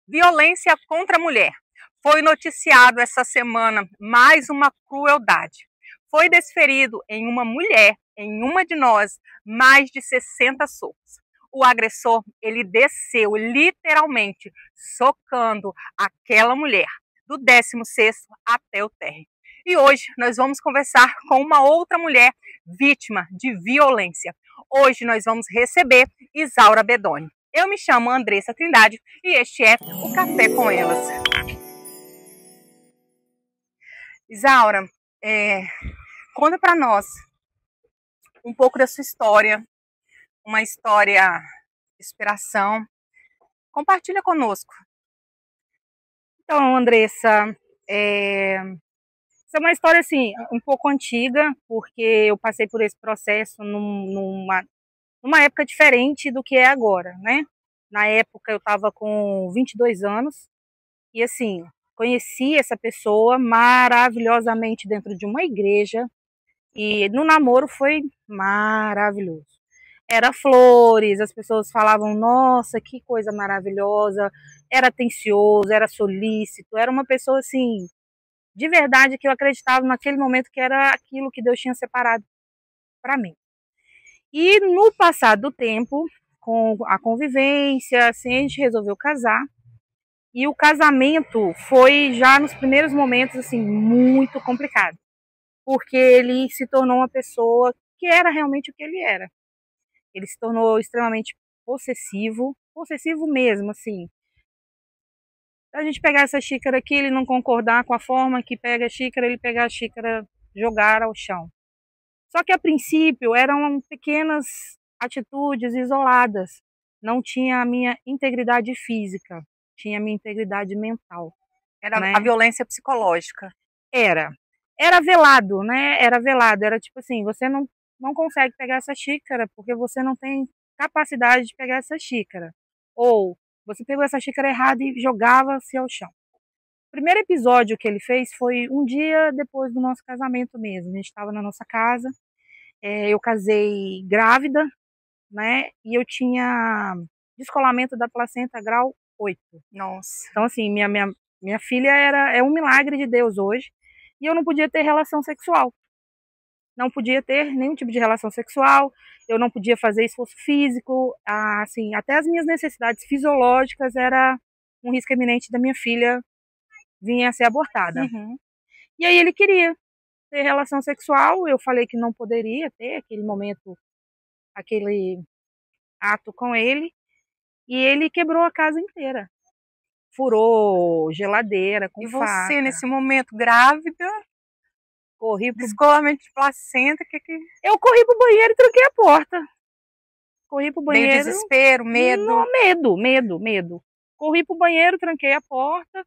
Violência contra a mulher. Foi noticiado essa semana mais uma crueldade. Foi desferido em uma mulher, em uma de nós, mais de 60 socos. O agressor, ele desceu literalmente socando aquela mulher, do 16º até o térreo. E hoje nós vamos conversar com uma outra mulher vítima de violência. Hoje nós vamos receber Isaura Bedoni. Eu me chamo Andressa Trindade e este é o Café com Elas. Isaura, conta para nós um pouco da sua história, uma história de inspiração. Compartilha conosco. Então, Andressa, essa é uma história assim, um pouco antiga, porque eu passei por esse processo numa época diferente do que é agora, né? Na época eu estava com 22 anos e assim, conheci essa pessoa maravilhosamente dentro de uma igreja e no namoro foi maravilhoso. Era flores, as pessoas falavam, nossa, que coisa maravilhosa, era atencioso, era solícito, era uma pessoa assim, de verdade que eu acreditava naquele momento que era aquilo que Deus tinha separado para mim. E no passar do tempo, com a convivência, assim, a gente resolveu casar. E o casamento foi já nos primeiros momentos assim muito complicado, porque ele se tornou uma pessoa que era realmente o que ele era. Ele se tornou extremamente possessivo, possessivo mesmo, assim. A gente pegar essa xícara aqui, ele não concordar com a forma que pega a xícara, ele pegar a xícara, jogar ao chão. Só que a princípio eram pequenas atitudes isoladas. Não tinha a minha integridade física, tinha a minha integridade mental. Era, né? A violência psicológica. Era velado, né? Era velado, era tipo assim, você não consegue pegar essa xícara porque você não tem capacidade de pegar essa xícara. Ou você pegou essa xícara errada e jogava-se ao chão. O primeiro episódio que ele fez foi um dia depois do nosso casamento mesmo. A gente estava na nossa casa, eu casei grávida, né? E eu tinha descolamento da placenta grau 8. Nossa. Então assim, minha filha é um milagre de Deus hoje. E eu não podia ter relação sexual. Não podia ter nenhum tipo de relação sexual, eu não podia fazer esforço físico, assim, até as minhas necessidades fisiológicas era um risco iminente da minha filha vir a ser abortada. Uhum. E aí ele queria ter relação sexual, eu falei que não poderia ter aquele momento, aquele ato com ele, e ele quebrou a casa inteira. Furou geladeira com faca. E você, nesse momento, grávida, descolamento de placenta, eu corri pro banheiro e tranquei a porta. Corri pro banheiro. Meio desespero, medo? Não, medo. Corri pro banheiro, tranquei a porta.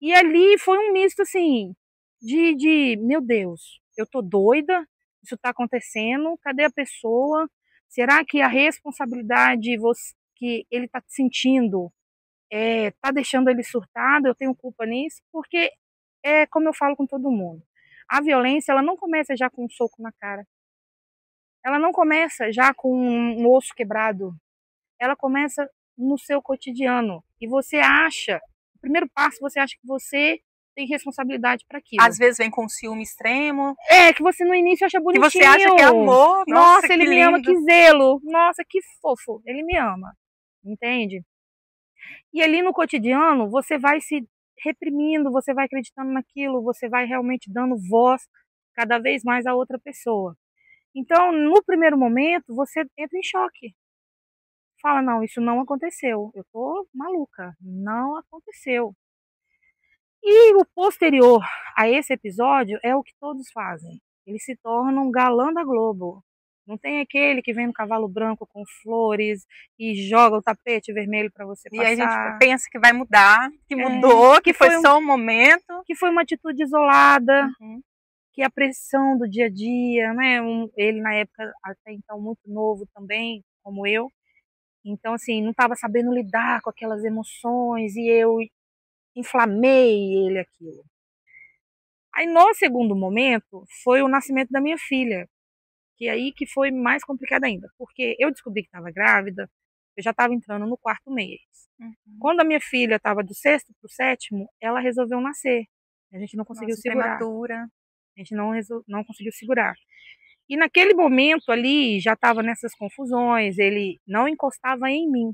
E ali foi um misto, assim, de meu Deus, eu tô doida, isso tá acontecendo, cadê a pessoa? Será que a responsabilidade que ele tá sentindo tá deixando ele surtado? Eu tenho culpa nisso? Porque é como eu falo com todo mundo. A violência, ela não começa já com um soco na cara. Ela não começa já com um osso quebrado. Ela começa no seu cotidiano. E você acha, o primeiro passo, você acha que você tem responsabilidade para aquilo. Às vezes vem com ciúme extremo. Que você no início acha bonitinho. Que você acha que é amor. Nossa, ele me ama, que zelo. Nossa, que fofo. Ele me ama. Entende? E ali no cotidiano, você vai se reprimindo, você vai acreditando naquilo, você vai realmente dando voz cada vez mais a outra pessoa. Então, no primeiro momento, você entra em choque. Fala, não, isso não aconteceu. Eu tô maluca. Não aconteceu. E o posterior a esse episódio é o que todos fazem. Eles se tornam galã da Globo. Não tem aquele que vem no cavalo branco com flores e joga o tapete vermelho para você passar. E aí a gente pensa que vai mudar, que mudou, que foi só um momento. Que foi uma atitude isolada, que a pressão do dia a dia, né? Ele na época até então muito novo também, como eu. Então assim, não estava sabendo lidar com aquelas emoções e eu inflamei ele aquilo. Aí no segundo momento foi o nascimento da minha filha, que aí que foi mais complicado ainda, porque eu descobri que estava grávida Eu já estava entrando no 4º mês. Uhum. Quando a minha filha estava do 6º para o 7º, ela resolveu nascer. A gente não conseguiu segurar. Prematura. A gente não conseguiu segurar. E naquele momento ali, já estava nessas confusões, ele não encostava em mim,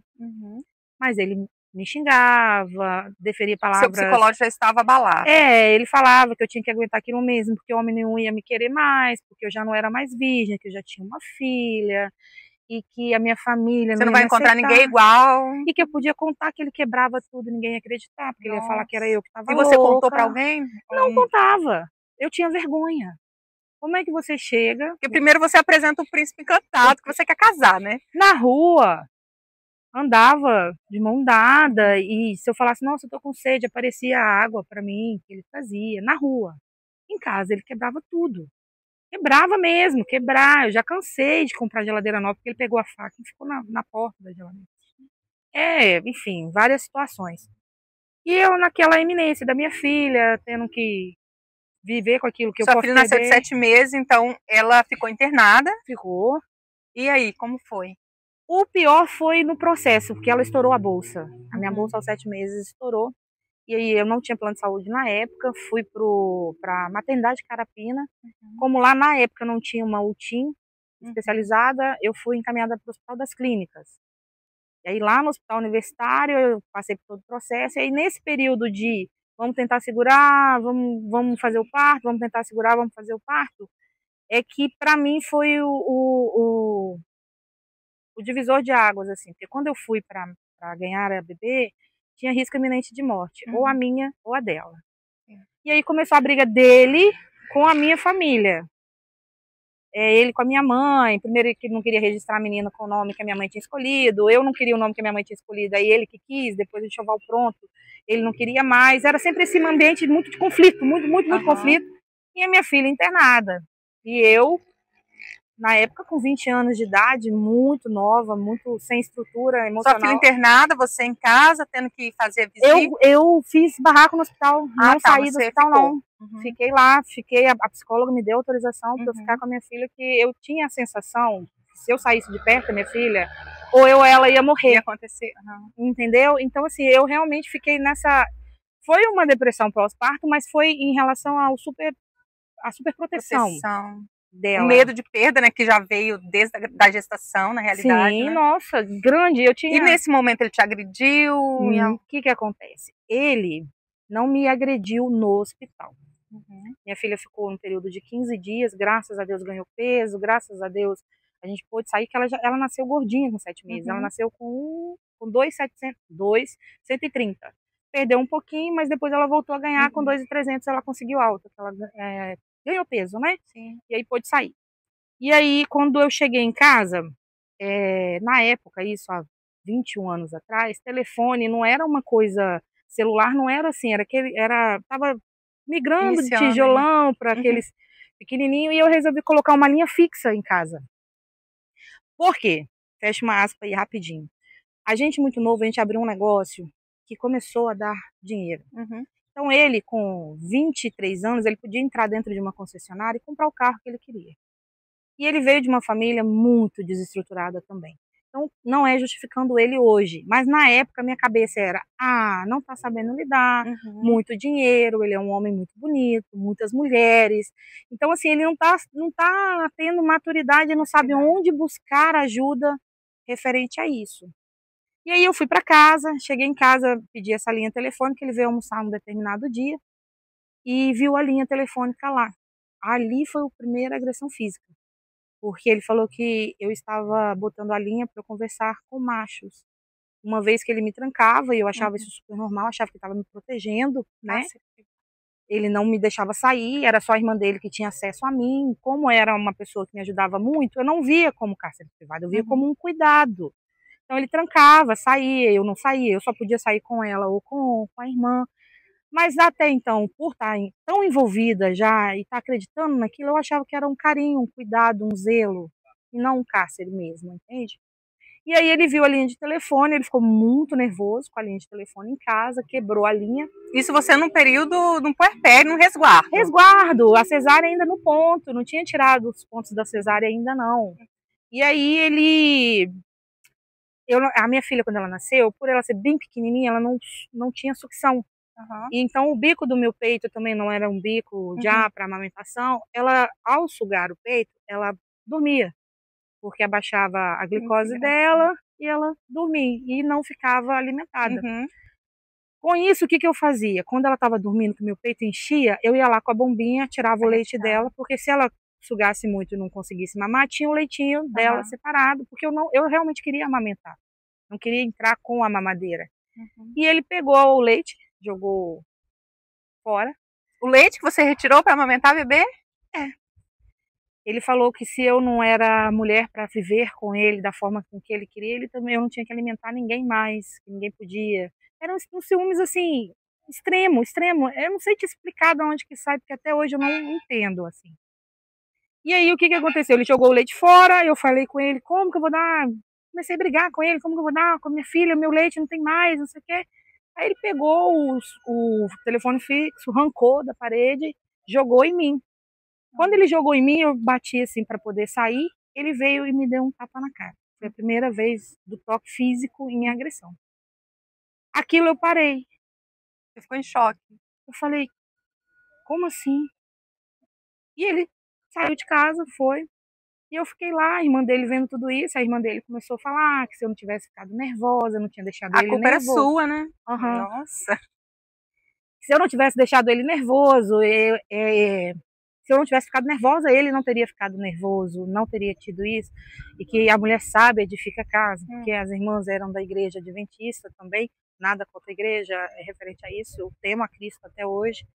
mas ele me xingava, deferia palavras... Seu psicológico já estava abalado. Ele falava que eu tinha que aguentar aquilo mesmo, porque o homem nenhum ia me querer mais, porque eu já não era mais virgem, que eu já tinha uma filha, e que a minha família Você não vai encontrar ninguém igual. E que eu podia contar que ele quebrava tudo e ninguém ia acreditar, porque ele ia falar que era eu que estava louca. E você contou para alguém? Não contava. Eu tinha vergonha. Como é que você chega... Porque primeiro você apresenta o príncipe encantado, que você quer casar, né? Na rua, andava de mão dada, e se eu falasse, nossa, eu tô com sede, aparecia água para mim, que ele trazia, na rua. Em casa ele quebrava tudo. Quebrava mesmo, quebrar. Eu já cansei de comprar geladeira nova, porque ele pegou a faca e ficou na porta da geladeira. Enfim, várias situações. E eu naquela iminência da minha filha, tendo que viver com aquilo que eu posso perder. Sua filha nasceu de 7 meses, então ela ficou internada? Ficou. E aí, como foi? O pior foi no processo, porque ela estourou a bolsa. A minha bolsa aos 7 meses estourou. E aí eu não tinha plano de saúde na época, fui para a maternidade de Carapina. Como lá na época não tinha uma UTIM especializada, eu fui encaminhada para o Hospital das Clínicas. E aí lá no Hospital Universitário eu passei por todo o processo. E aí nesse período de vamos tentar segurar, vamos fazer o parto, vamos tentar segurar, vamos fazer o parto, é que para mim foi o divisor de águas, assim, porque quando eu fui para ganhar a bebê, tinha risco iminente de morte, ou a minha ou a dela. E aí começou a briga dele com a minha família. Ele com a minha mãe, primeiro que não queria registrar a menina com o nome que a minha mãe tinha escolhido, eu não queria o nome que a minha mãe tinha escolhido, aí ele que quis, depois do enxoval pronto, ele não queria mais, era sempre esse ambiente muito de conflito, muito conflito, e a minha filha internada. E eu, na época, com 20 anos de idade, muito nova, muito sem estrutura emocional. Sua filha internada, você em casa, tendo que fazer visita? Eu fiz barraco no hospital, não saí do hospital, não. Fiquei lá, a psicóloga me deu autorização para eu ficar com a minha filha, que eu tinha a sensação, se eu saísse de perto da minha filha, ou eu ou ela ia morrer. Ia acontecer. Entendeu? Então, assim, eu realmente fiquei nessa... Foi uma depressão pós-parto, mas foi em relação à superproteção dela. O medo de perda, né, que já veio desde a gestação, na realidade. Sim, né? Nossa, grande. E nesse momento ele te agrediu? O que acontece? Ele não me agrediu no hospital. Minha filha ficou um período de 15 dias, graças a Deus ganhou peso, graças a Deus a gente pôde sair, que ela nasceu gordinha com 7 meses, ela nasceu com 2,130. Perdeu um pouquinho, mas depois ela voltou a ganhar, com 2,300 ela conseguiu alta, ela ganhou peso, né? Sim. E aí pôde sair. E aí, quando eu cheguei em casa, na época, isso há 21 anos atrás, telefone não era uma coisa, celular não era assim, tava migrando de tijolão para aqueles pequenininho, e eu resolvi colocar uma linha fixa em casa. Por quê? Fecha uma aspa aí rapidinho. A gente muito novo, a gente abriu um negócio que começou a dar dinheiro. Então ele, com 23 anos, ele podia entrar dentro de uma concessionária e comprar o carro que ele queria. E ele veio de uma família muito desestruturada também. Então, não é justificando ele hoje, mas na época minha cabeça era, não tá sabendo lidar, muito dinheiro, ele é um homem muito bonito, muitas mulheres. Então, assim, ele não tá tendo maturidade, não sabe onde buscar ajuda referente a isso. E aí eu fui para casa, cheguei em casa, pedi essa linha telefônica, ele veio almoçar um determinado dia e viu a linha telefônica lá. Ali foi a primeira agressão física. Porque ele falou que eu estava botando a linha para eu conversar com machos. Uma vez que ele me trancava, e eu achava isso super normal, achava que estava me protegendo, né? Ele não me deixava sair, era só a irmã dele que tinha acesso a mim. Como era uma pessoa que me ajudava muito, eu não via como cárcere privado, eu via como um cuidado. Então ele trancava, saía, eu não saía, eu só podia sair com ela ou com a irmã. Mas até então, por estar tão envolvida já e estar acreditando naquilo, eu achava que era um carinho, um cuidado, um zelo, e não um cárcere mesmo, entende? E aí ele viu a linha de telefone, ele ficou muito nervoso com a linha de telefone em casa, quebrou a linha. Isso você num período, num puerpério, num resguardo? Resguardo, a cesárea ainda no ponto, não tinha tirado os pontos da cesárea ainda não. E aí a minha filha, quando ela nasceu, por ela ser bem pequenininha, ela não tinha sucção. E então o bico do meu peito também não era um bico já para amamentação. Ela, ao sugar o peito, ela dormia, porque abaixava a glicose dela e ela dormia e não ficava alimentada. Com isso, o que eu fazia? Quando ela estava dormindo, que meu peito enchia, eu ia lá com a bombinha, tirava o leite dela, porque se ela sugasse muito e não conseguisse mamar, tinha o leitinho dela separado, porque eu realmente queria amamentar. Não queria entrar com a mamadeira. E ele pegou o leite, jogou fora. O leite que você retirou para amamentar a bebê? É. Ele falou que se eu não era mulher para viver com ele da forma com que ele queria, ele também, eu não tinha que alimentar ninguém mais, que ninguém podia. Eram uns ciúmes assim, extremo. Eu não sei te explicar de onde que sai, porque até hoje eu não entendo, assim. E aí, o que aconteceu? Ele jogou o leite fora, eu falei com ele, como que eu vou dar? Comecei a brigar com ele, como que eu vou dar com a minha filha, meu leite não tem mais, não sei o quê. Aí ele pegou o telefone fixo, arrancou da parede, jogou em mim. Quando ele jogou em mim, eu bati assim para poder sair, ele veio e me deu um tapa na cara. Foi a primeira vez do toque físico em agressão. Aquilo eu parei. Você ficou em choque. Eu falei, como assim? E ele saiu de casa, foi. E eu fiquei lá, a irmã dele vendo tudo isso, a irmã dele começou a falar que se eu não tivesse ficado nervosa, eu não tinha deixado ele nervoso. A culpa era sua, né? Nossa. Se eu não tivesse deixado ele nervoso, se eu não tivesse ficado nervosa, ele não teria ficado nervoso, não teria tido isso. E que a mulher sábia edifica a casa, porque as irmãs eram da igreja adventista também, nada contra a igreja é referente a isso, eu temo a Cristo até hoje.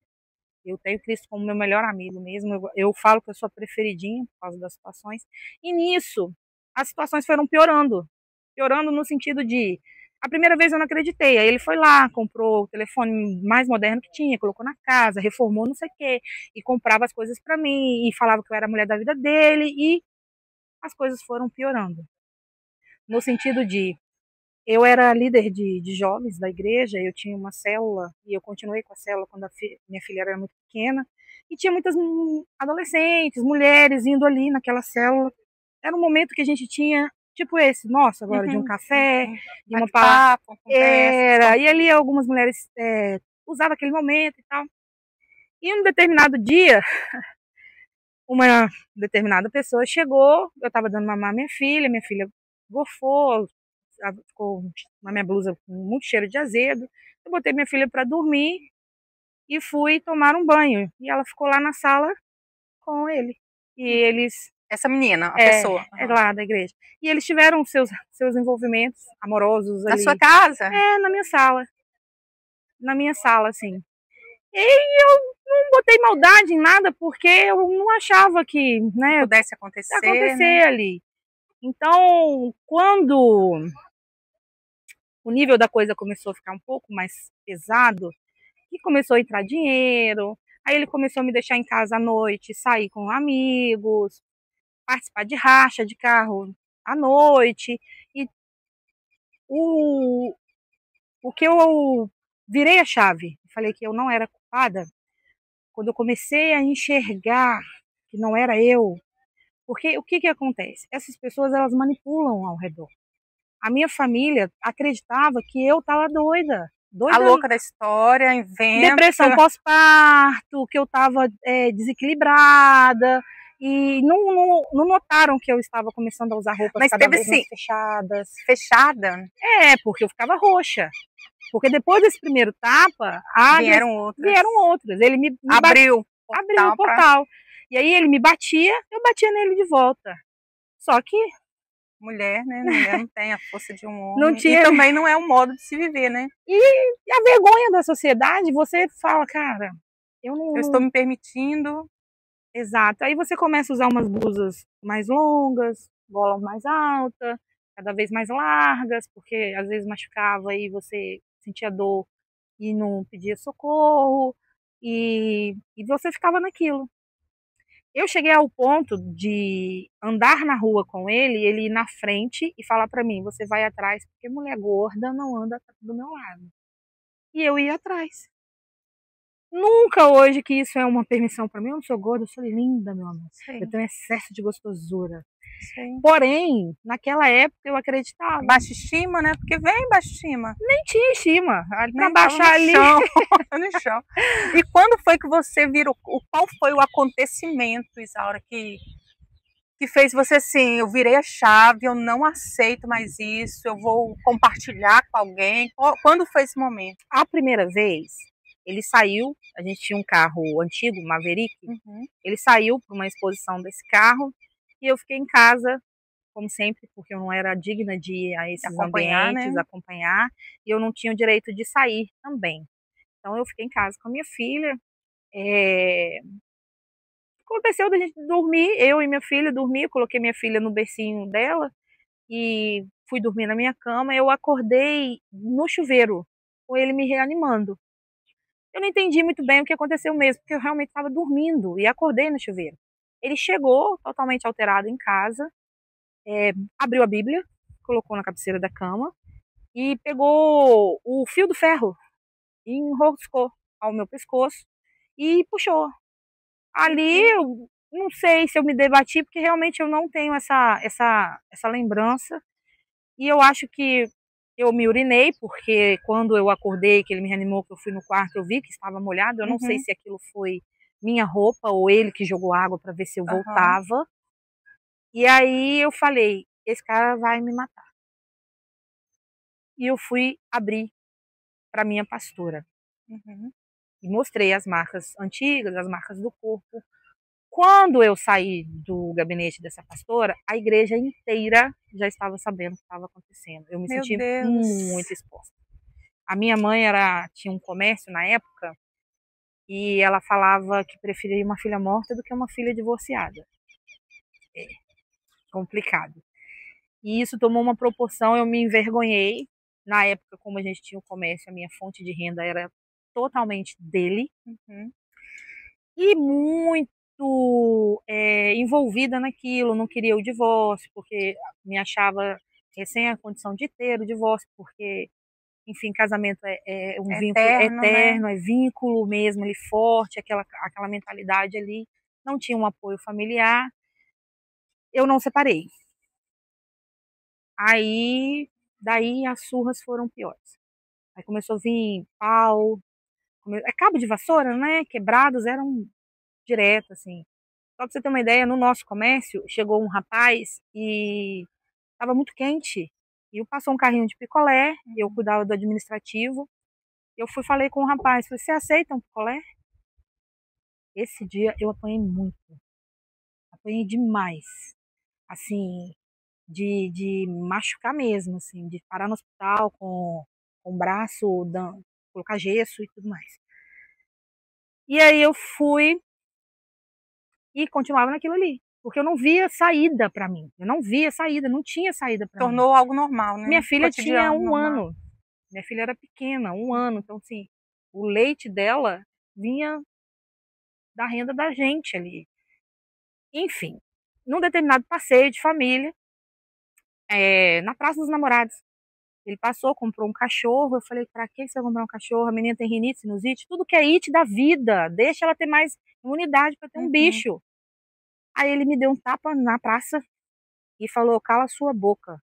Eu tenho Cristo como meu melhor amigo mesmo. Eu falo que eu sou a preferidinha por causa das situações. E nisso, as situações foram piorando. Piorando no sentido de... A primeira vez eu não acreditei. Aí ele foi lá, comprou o telefone mais moderno que tinha, colocou na casa, reformou não sei o quê, e comprava as coisas para mim, e falava que eu era a mulher da vida dele, e as coisas foram piorando. No sentido de... Eu era líder de jovens da igreja, eu tinha uma célula, e eu continuei com a célula quando minha filha era muito pequena, e tinha muitas adolescentes, mulheres indo ali naquela célula. Era um momento que a gente tinha, tipo esse, nossa, agora de um café, de uma papo, conversa. E ali algumas mulheres usavam aquele momento e tal. E um determinado dia, uma determinada pessoa chegou, eu estava dando mamar minha filha gorfou, ficou na minha blusa com muito cheiro de azedo. Eu botei minha filha para dormir e fui tomar um banho. E ela ficou lá na sala com ele. E eles... Essa menina, a pessoa. É lá da igreja. E eles tiveram seus envolvimentos amorosos ali. Na sua casa? Na minha sala. Na minha sala, assim. E eu não botei maldade em nada, porque eu não achava que, né, pudesse acontecer, né? ali. Então, quando o nível da coisa começou a ficar um pouco mais pesado, e começou a entrar dinheiro, aí ele começou a me deixar em casa à noite, sair com amigos, participar de racha de carro à noite, e o que eu virei a chave, falei que eu não era culpada, quando eu comecei a enxergar que não era eu, porque o que acontece? Essas pessoas, elas manipulam ao redor. A minha família acreditava que eu estava doida. A louca da história, inventa. Depressão pós-parto, que eu estava desequilibrada. E não notaram que eu estava começando a usar roupas cada vez mais fechadas. Fechada? Porque eu ficava roxa. Porque depois desse primeiro tapa, vieram outras. Ele me abriu o portal. E aí ele me batia, eu batia nele de volta. Só que mulher, né? Mulher não tem a força de um homem. Não tinha... E também não é um modo de se viver, né? E a vergonha da sociedade, você fala, cara, eu estou me permitindo. Exato. Aí você começa a usar umas blusas mais longas, gola mais alta, cada vez mais largas, porque às vezes machucava e você sentia dor e não pedia socorro, e você ficava naquilo. Eu cheguei ao ponto de andar na rua com ele ir na frente e falar para mim, você vai atrás, porque mulher gorda não anda do meu lado. E eu ia atrás. Nunca hoje que isso é uma permissão para mim, eu não sou gorda, eu sou linda, meu amor. Sim. Eu tenho excesso de gostosura. Sim. Porém, naquela época eu acreditava. Baixa estima, né? Porque vem baixa estima. Nem tinha estima. Para Nem baixar ali. chão, no chão. E quando foi que você virou? Qual foi o acontecimento, Isaura, que fez você assim, eu virei a chave, eu não aceito mais isso, eu vou compartilhar com alguém? Quando foi esse momento? A primeira vez, ele saiu, a gente tinha um carro antigo, Maverick, ele saiu para uma exposição desse carro e eu fiquei em casa, como sempre, porque eu não era digna de ir a esses ambientes, né? acompanhar, e eu não tinha o direito de sair também. Então eu fiquei em casa com a minha filha. Aconteceu da gente dormir, eu e minha filha dormir, coloquei minha filha no bercinho dela e fui dormir na minha cama. Eu acordei no chuveiro, com ele me reanimando. Eu não entendi muito bem o que aconteceu mesmo, porque eu realmente estava dormindo e acordei no chuveiro. Ele chegou totalmente alterado em casa, abriu a Bíblia, colocou na cabeceira da cama e pegou o fio do ferro e enroscou ao meu pescoço e puxou. Ali eu não sei se eu me debati, porque realmente eu não tenho essa lembrança. E eu acho que eu me urinei, porque quando eu acordei, que ele me reanimou, que eu fui no quarto, eu vi que estava molhado. Eu não sei se aquilo foi minha roupa ou ele que jogou água para ver se eu voltava. E aí eu falei, esse cara vai me matar. E eu fui abrir para minha pastora. E mostrei as marcas antigas, as marcas do corpo. Quando eu saí do gabinete dessa pastora, a igreja inteira já estava sabendo o que estava acontecendo. Eu me senti muito exposta. A minha mãe tinha um comércio na época e ela falava que preferia uma filha morta do que uma filha divorciada. É complicado. E isso tomou uma proporção, eu me envergonhei. Na época, como a gente tinha o comércio, a minha fonte de renda era totalmente dele. E muito envolvida naquilo, não queria o divórcio, porque me achava sem a condição de ter o divórcio, porque, enfim, casamento é um vínculo eterno, né? É vínculo mesmo ali forte, aquela mentalidade ali. Não tinha um apoio familiar. Eu não separei. Aí, daí as surras foram piores. Aí começou a vir pau, cabo de vassoura, né? Quebrados eram direto, assim. Só pra você ter uma ideia, no nosso comércio, chegou um rapaz e estava muito quente. E eu passou um carrinho de picolé, eu cuidava do administrativo. Eu falei com o rapaz, falei, você aceita um picolé? Esse dia eu apanhei muito. Apanhei demais. Assim, de machucar mesmo, assim, de parar no hospital com o braço, colocar gesso e tudo mais. E aí eu fui e continuava naquilo ali. Porque eu não via saída para mim. Eu não via saída, não tinha saída para mim. Tornou algo normal, né? Minha filha tinha um ano. Minha filha era pequena, 1 ano. Então, assim, o leite dela vinha da renda da gente ali. Enfim, num determinado passeio de família, na Praça dos Namorados, ele passou, comprou um cachorro. Eu falei, pra que você vai comprar um cachorro? A menina tem rinite, sinusite, tudo que é it da vida. Deixa ela ter mais imunidade para ter um bicho. Aí ele me deu um tapa na praça e falou, cala sua boca.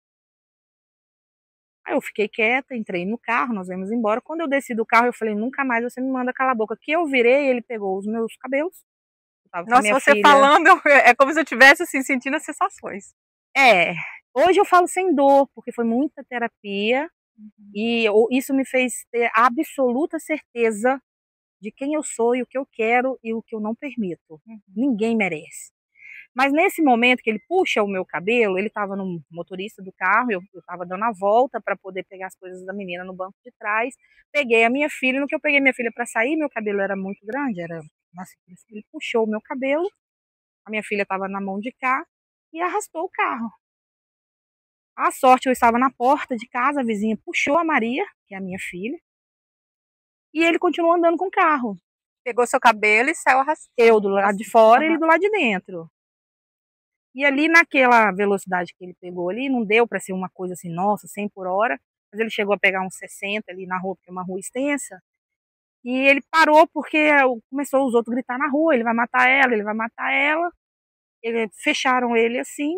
Aí eu fiquei quieta, entrei no carro, nós viemos embora. Quando eu desci do carro, eu falei, nunca mais você me manda calar a boca. Que eu virei, ele pegou os meus cabelos. Nossa, você falando, é como se eu estivesse assim, sentindo as sensações. Hoje eu falo sem dor, porque foi muita terapia. E isso me fez ter absoluta certeza de quem eu sou e o que eu quero e o que eu não permito. Ninguém merece. Mas nesse momento que ele puxa o meu cabelo, ele estava no motorista do carro, eu estava dando a volta para poder pegar as coisas da menina no banco de trás. Peguei a minha filha, no que eu peguei minha filha para sair, meu cabelo era muito grande, ele puxou o meu cabelo, a minha filha estava na mão de cá e arrastou o carro. A sorte, eu estava na porta de casa, a vizinha puxou a Maria, que é a minha filha, e ele continuou andando com o carro. Pegou seu cabelo e saiu arrastando. Eu do lado de fora e ele do lado de dentro. E ali naquela velocidade que ele pegou ali, não deu para ser uma coisa assim, nossa, 100 por hora, mas ele chegou a pegar uns 60 ali na rua, porque é uma rua extensa, e ele parou porque começou os outros a gritar na rua, ele vai matar ela, fecharam ele assim,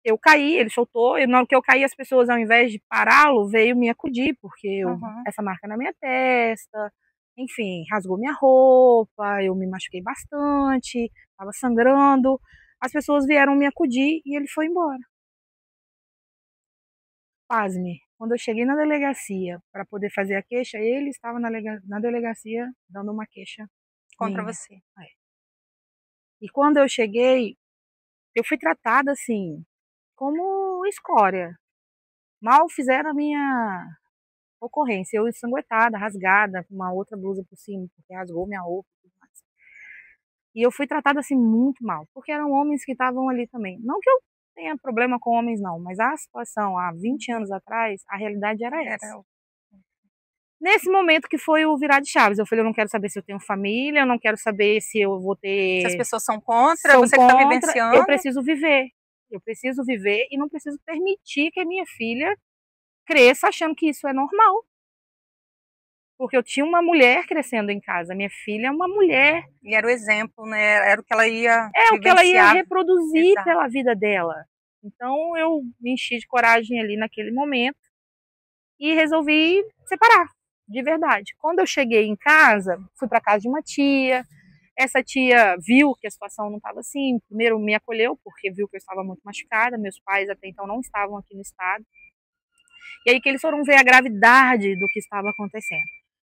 eu caí, ele soltou, e na hora que eu caí, as pessoas, ao invés de pará-lo, veio me acudir, porque essa marca na minha testa, enfim, rasgou minha roupa, eu me machuquei bastante, estava sangrando. As pessoas vieram me acudir e ele foi embora. Pasme, quando eu cheguei na delegacia para poder fazer a queixa, ele estava na delegacia dando uma queixa contra minha. você. E quando eu cheguei, eu fui tratada assim, como escória. Mal fizeram a minha ocorrência, eu ensanguentada, rasgada, com uma outra blusa por cima, porque rasgou minha roupa e tudo mais. E eu fui tratada assim muito mal, porque eram homens que estavam ali também. Não que eu tenha problema com homens, não, mas a situação há 20 anos atrás, a realidade era essa. Nesse momento que foi o virar de chaves, eu falei, eu não quero saber se eu tenho família, eu não quero saber se eu vou ter... Se as pessoas são contra, você que está vivenciando. Eu preciso viver. Eu preciso viver e não preciso permitir que a minha filha cresça achando que isso é normal. Porque eu tinha uma mulher crescendo em casa, minha filha é uma mulher. E era o exemplo, né? Era o que ela ia vivenciar. O que ela ia reproduzir. Exato. Pela vida dela. Então eu me enchi de coragem ali naquele momento e resolvi separar, de verdade. Quando eu cheguei em casa, fui para casa de uma tia. Essa tia viu que a situação não estava assim, primeiro me acolheu, porque viu que eu estava muito machucada, meus pais até então não estavam aqui no estado. E aí que eles foram ver a gravidade do que estava acontecendo.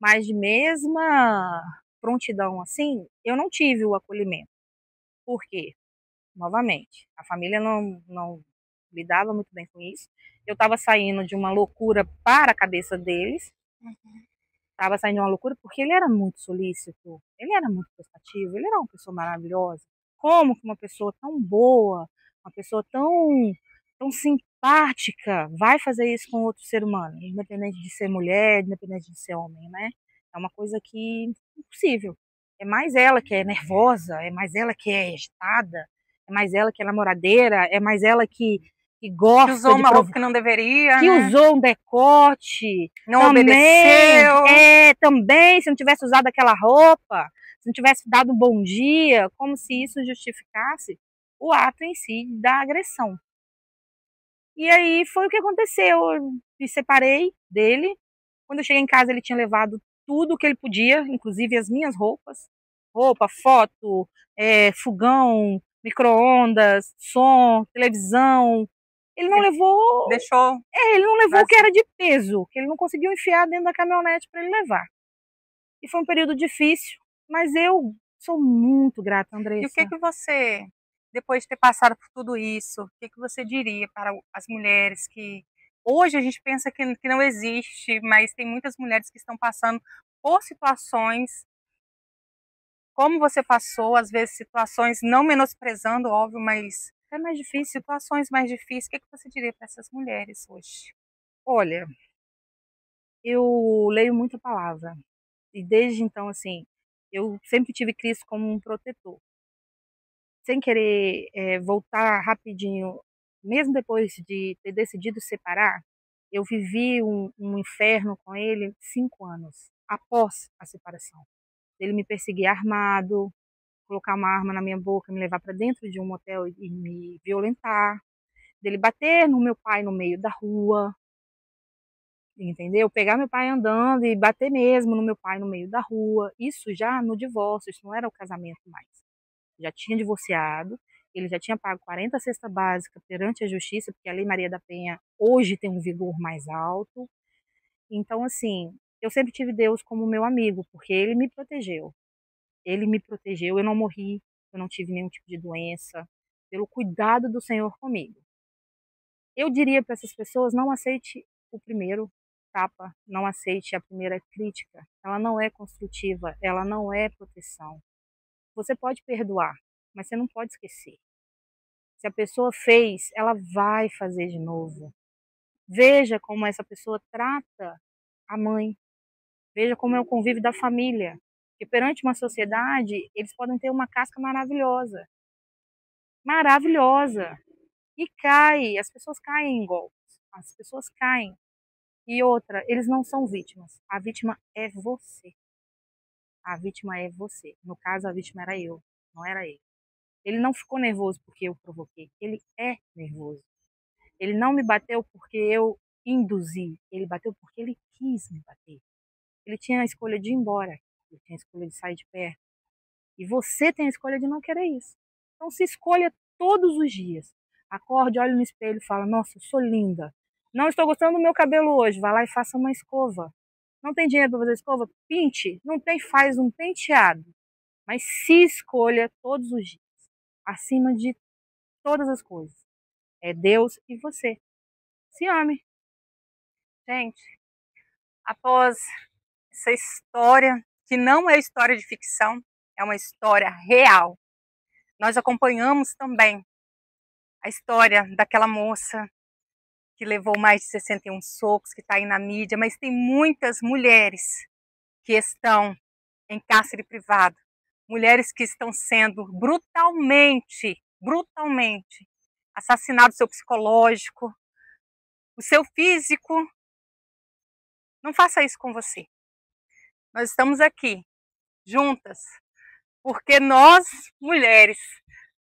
Mas de mesma prontidão assim, eu não tive o acolhimento. Por quê? Novamente, a família não lidava muito bem com isso. Eu estava saindo de uma loucura para a cabeça deles. Estava saindo de uma loucura porque ele era muito solícito, ele era muito prestativo, ele era uma pessoa maravilhosa. Como que uma pessoa tão boa, uma pessoa tão simpática vai fazer isso com outro ser humano, independente de ser mulher, independente de ser homem, né? É uma coisa que é impossível. É mais ela que é nervosa, é mais ela que é agitada, é mais ela que é namoradeira, é mais ela que gosta que usou de uma roupa que não deveria, que né? usou um decote, não também, obedeceu. Também, se não tivesse usado aquela roupa, se não tivesse dado um bom dia, como se isso justificasse o ato em si da agressão. E aí foi o que aconteceu. Eu me separei dele. Quando eu cheguei em casa, ele tinha levado tudo o que ele podia, inclusive as minhas roupas. Roupa, foto, fogão, micro-ondas, som, televisão. Ele não levou. Deixou. Ele não levou o que era de peso, que ele não conseguiu enfiar dentro da caminhonete para ele levar. E foi um período difícil, mas eu sou muito grata, Andressa. E o que você, depois de ter passado por tudo isso, o que você diria para as mulheres que hoje a gente pensa que não existe, mas tem muitas mulheres que estão passando por situações como você passou, às vezes situações, não menosprezando, óbvio, mas é mais difícil, situações mais difíceis. O que você diria para essas mulheres hoje? Olha, eu leio muita palavra. E desde então, assim, eu sempre tive Cristo como um protetor. Sem querer voltar rapidinho, mesmo depois de ter decidido separar, eu vivi um inferno com ele 5 anos, após a separação. Ele me perseguir armado, colocar uma arma na minha boca, me levar para dentro de um motel e me violentar, dele bater no meu pai no meio da rua, entendeu? Pegar meu pai andando e bater mesmo no meu pai no meio da rua. Isso já no divórcio, isso não era o casamento mais. Já tinha divorciado, ele já tinha pago 40 cesta básica perante a justiça, porque a Lei Maria da Penha hoje tem um vigor mais alto. Então, assim, eu sempre tive Deus como meu amigo, porque ele me protegeu. Ele me protegeu, eu não morri, eu não tive nenhum tipo de doença, pelo cuidado do Senhor comigo. Eu diria para essas pessoas, não aceite o primeiro tapa, não aceite a primeira crítica. Ela não é construtiva, ela não é proteção. Você pode perdoar, mas você não pode esquecer. Se a pessoa fez, ela vai fazer de novo. Veja como essa pessoa trata a mãe. Veja como é o convívio da família. Porque perante uma sociedade, eles podem ter uma casca maravilhosa. Maravilhosa. E cai, as pessoas caem em golpes. As pessoas caem. E outra, eles não são vítimas. A vítima é você. A vítima é você. No caso, a vítima era eu, não era ele. Ele não ficou nervoso porque eu provoquei. Ele é nervoso. Ele não me bateu porque eu induzi, ele bateu porque ele quis me bater. Ele tinha a escolha de ir embora, ele tinha a escolha de sair de perto. E você tem a escolha de não querer isso. Então se escolha todos os dias. Acorde, olhe no espelho e fala, nossa, eu sou linda. Não estou gostando do meu cabelo hoje, vá lá e faça uma escova. Não tem dinheiro para fazer escova? Pinte. Não tem, faz um penteado. Mas se escolha todos os dias. Acima de todas as coisas. É Deus e você. Se ame. Gente, após essa história, que não é história de ficção, é uma história real. Nós acompanhamos também a história daquela moça que levou mais de 61 socos, que está aí na mídia, mas tem muitas mulheres que estão em cárcere privado, mulheres que estão sendo brutalmente assassinadas, o seu psicológico, o seu físico. Não faça isso com você. Nós estamos aqui, juntas, porque nós, mulheres,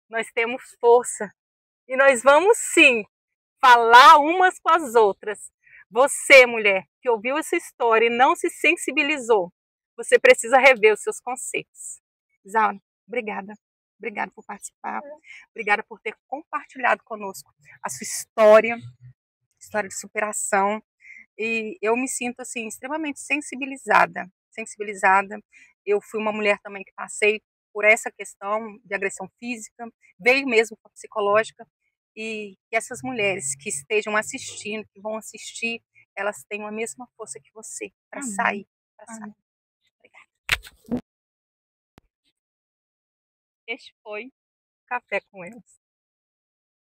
nós temos força e nós vamos sim falar umas com as outras. Você, mulher, que ouviu essa história e não se sensibilizou, você precisa rever os seus conceitos. Isaura, obrigada. Obrigada por participar. Obrigada por ter compartilhado conosco a sua história de superação. E eu me sinto assim extremamente sensibilizada. Eu fui uma mulher também que passei por essa questão de agressão física, veio mesmo com a psicológica, e que essas mulheres que estejam assistindo, que vão assistir, elas tenham a mesma força que você para sair, Obrigada. Este foi Café com Elas.